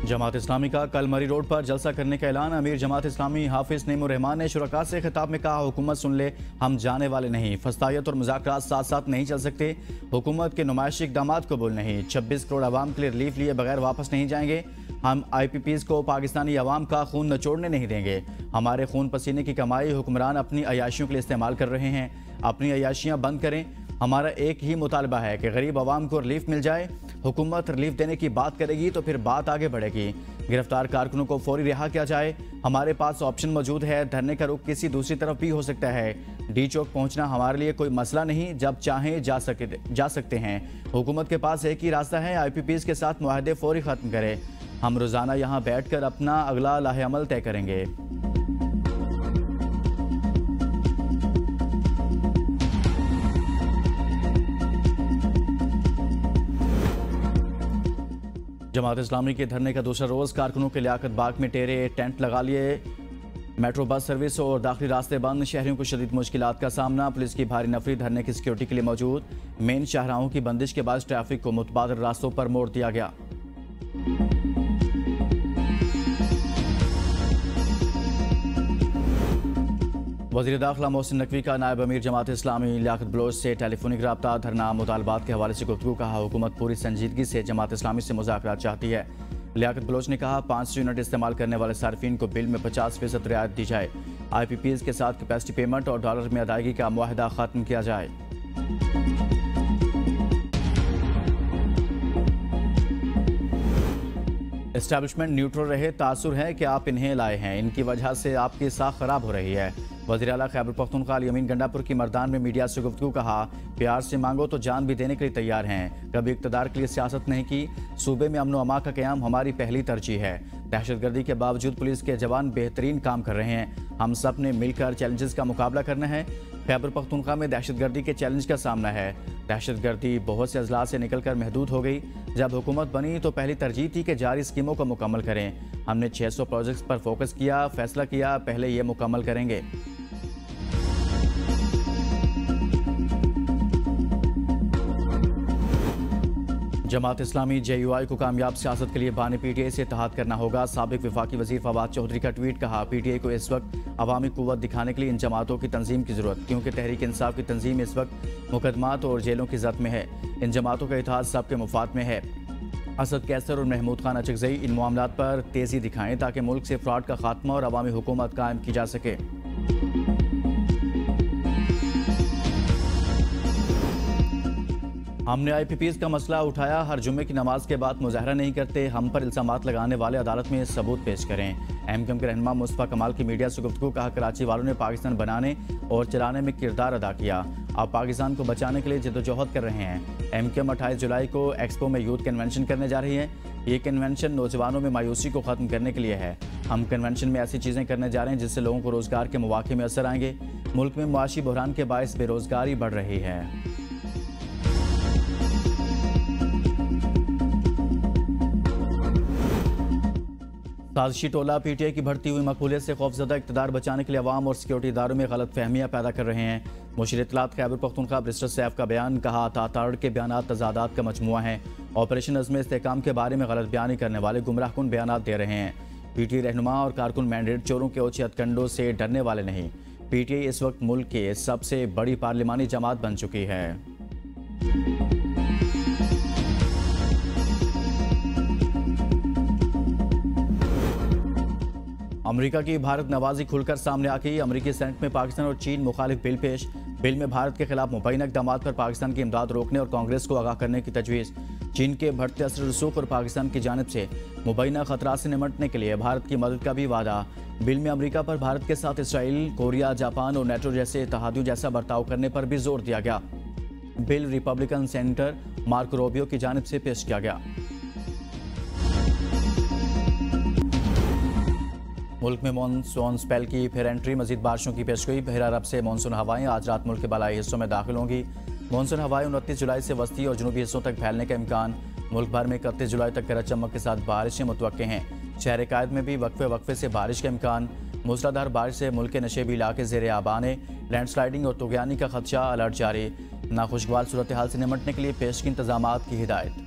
जमात इस्लामी का कल मरी रोड पर जलसा करने का ऐलान। अमीर जमात इस्लामी हाफिज नईमुर रहमान ने शुरका से खिताब में कहा, हुकूमत सुन ले, हम जाने वाले नहीं। फस्तायत और मुज़ाकरात साथ साथ नहीं चल सकते। हुकूमत के नुमाइशी इक़दामात कबूल नहीं। 26 करोड़ आवाम के लिए रिलीफ लिए बगैर वापस नहीं जाएंगे। हम IPPs को पाकिस्तानी अवाम का खून नचोड़ने नहीं देंगे। हमारे खून पसीने की कमाई हुक्मरान अपनी अयाशियों के लिए इस्तेमाल कर रहे हैं। अपनी अयाशियाँ बंद करें। हमारा एक ही मुतालबा है कि गरीब आवाम को रिलीफ मिल जाए। हुकूमत रिलीफ देने की बात करेगी तो फिर बात आगे बढ़ेगी। गिरफ्तार कारकुनों को फौरी रिहा किया जाए। हमारे पास ऑप्शन मौजूद है। धरने का रुख किसी दूसरी तरफ भी हो सकता है। डी चौक पहुंचना हमारे लिए कोई मसला नहीं। जब चाहें जा सकते हैं। हुकूमत के पास एक ही रास्ता है, IPPs के साथ मुआहदे फौरी ख़त्म करें। हम रोज़ाना यहाँ बैठ कर अपना अगला लाहे-अमल तय करेंगे। जमात इस्लामी के धरने का दूसरा रोज़ कारकुनों के लियाकत बाग में टेरे टेंट लगा लिए। मेट्रो बस सर्विस और दाखिली रास्ते बंद। शहरियों को शदीद मुश्किलात का सामना। पुलिस की भारी नफरी धरने की सिक्योरिटी के लिए मौजूद। मेन शाहराहों की बंदिश के बाद ट्रैफिक को मुतबादिल रास्तों पर मोड़ दिया गया। वज़ीर दाखिला मोहसिन नकवी का नायब अमीर जमात इस्लामी लियाकत बलोच से टेलीफोनिक रब्ता। धरना मुतालबात के हवाले से गुफ्तगू। कहा, हुकूमत पूरी संजीदगी से जमात इस्लामी से मुज़ाकरात चाहती है। लियाकत बलोच ने कहा, 500 यूनिट इस्तेमाल करने वाले सार्फिन को बिल में 50% रियायत दी जाए। IPPs के साथ कैपेसिटी पेमेंट और डॉलर में अदायगी का मुआहदा ख़त्म किया जाए। एस्टैब्लिशमेंट न्यूट्रल रहे। तासुर है कि आप इन्हें लाए हैं। इनकी वजह से आपकी साख खराब हो रही है। वज़ीर आला खैबर पख्तूनख्वा अली अमीन गंडापुर की मर्दान में मीडिया से गुफ्तगू। कहा, प्यार से मांगो तो जान भी देने के लिए तैयार हैं। कभी इक़्तिदार के लिए सियासत नहीं की। सूबे में अमन व अमा का क़याम हमारी पहली तरजीह है। दहशतगर्दी के बावजूद पुलिस के जवान बेहतरीन काम कर रहे हैं। हम सब ने मिलकर चैलेंजेस का मुकाबला करना है। खैबर पख्तूनख्वा में दहशतगर्दी के चैलेंज का सामना है। दहशतगर्दी बहुत से अजला से निकल कर महदूद हो गई। जब हुकूमत बनी तो पहली तरजीह थी कि जारी स्कीमों को मुकम्मल करें। हमने 600 प्रोजेक्ट्स पर फोकस किया। फैसला किया पहले ये मुकम्मल करेंगे। जमात इस्लामी JUI को कामयाब सियासत के लिए बानी PTI से इत्तेहाद करना होगा। साबिक वफाकी वजीर फवाद चौधरी का ट्वीट। कहा, PTI को इस वक्त अवामी कुव्वत दिखाने के लिए इन जमातों की तंजीम की जरूरत, क्योंकि तहरीक इंसाफ की तंजीम इस वक्त मुकदमात और जेलों की जद में है। इन जमातों का इत्तेहाद सबके मुफाद में है। असद कैसर और महमूद खान अचकजई इन मामलात पर तेजी दिखाएं ताकि मुल्क से फ्रॉड का खात्मा और अवामी हुकूमत कायम की जा सके। हमने IPPs का मसला उठाया। हर जुम्मे की नमाज के बाद मुजाहरा नहीं करते। हम पर इल्जामात लगाने वाले अदालत में सबूत पेश करें। MQM के रहनुमा मुस्तफा कमाल की मीडिया से गुफ्तगू। कहा, कराची वालों ने पाकिस्तान बनाने और चलाने में किरदार अदा किया। अब पाकिस्तान को बचाने के लिए जद्दोजहद कर रहे हैं। MQM 28 जुलाई को एक्सपो में यूथ कन्वेंशन करने जा रही है। ये कन्वेंशन नौजवानों में मायूसी को ख़त्म करने के लिए है। हम कन्वेंशन में ऐसी चीज़ें करने जा रहे हैं जिससे लोगों को रोज़गार के मौके में असर आएंगे। मुल्क में मुआशी बहरान के बायस बेरोज़गारी बढ़ रही है। साजिशी टोला PTI की बढ़ती हुई मकबूलियत से खौफजदा इक़्तिदार बचाने के लिए अवाम और सिक्योरिटी इदारों में गलत फहमियाँ पैदा कर रहे हैं। मुशीर इत्तलात खैबर पख्तूनख्वा बैरिस्टर सैफ का बयान। कहा, ताताड़ के बयान तजादात का मजमुआ है। ऑपरेशन अज़्म इस्तेहकाम के बारे में गलत बयानी करने वाले गुमराहकुन बयान दे रहे हैं। PTI रहनुमा और कारकुन मैंडेट चोरों के ओछे हथकंडों से डरने वाले नहीं। PTI इस वक्त मुल्क के सबसे बड़ी पार्लिमानी जमात बन चुकी है। अमेरिका की भारत नवाजी खुलकर सामने आ गई। अमेरिकी सेनेट में पाकिस्तान और चीन मुखालिफ बिल पेश। बिल में भारत के खिलाफ मुबैना इक़दामात पर पाकिस्तान की इमदाद रोकने और कांग्रेस को आगाह करने की तजवीज़। चीन के बढ़ते असर रसूख और पाकिस्तान की जानिब से मुबैना खतरा से निमटने के लिए भारत की मदद का भी वादा। बिल में अमेरिका पर भारत के साथ इसराइल, कोरिया, जापान और नेटो जैसे इत्तेहादियों जैसा बर्ताव करने पर भी जोर दिया गया। Bill Republican senator Marco Rubio की जानिब से पेश किया गया। मुल्क में मानसून स्पेल की फिर एंट्री। मजीद बारिशों की पेशगोई। बहरा अरब से मानसून हवाएं आज रात मुल्क के बालाई हिस्सों में दाखिल होंगी। मानसून हवाएं 29 जुलाई से वस्ती और जनूबी हिस्सों तक फैलने का इम्कान। मुल्क भर में 31 जुलाई तक गरज चमक के साथ बारिशें मुतवक्के हैं। शहर कायद में भी वक्फे वक्फे से बारिश का इम्कान। मूसलाधार बारिश से मुल्क के नशेबी इलाके ज़ेर आबाने। लैंडस्लाइडिंग और तुगयानी का खदशा। अलर्ट जारी। नाखुशगवार सूरत हाल से निमटने के लिए पेशगी इंतजामात की हिदायत।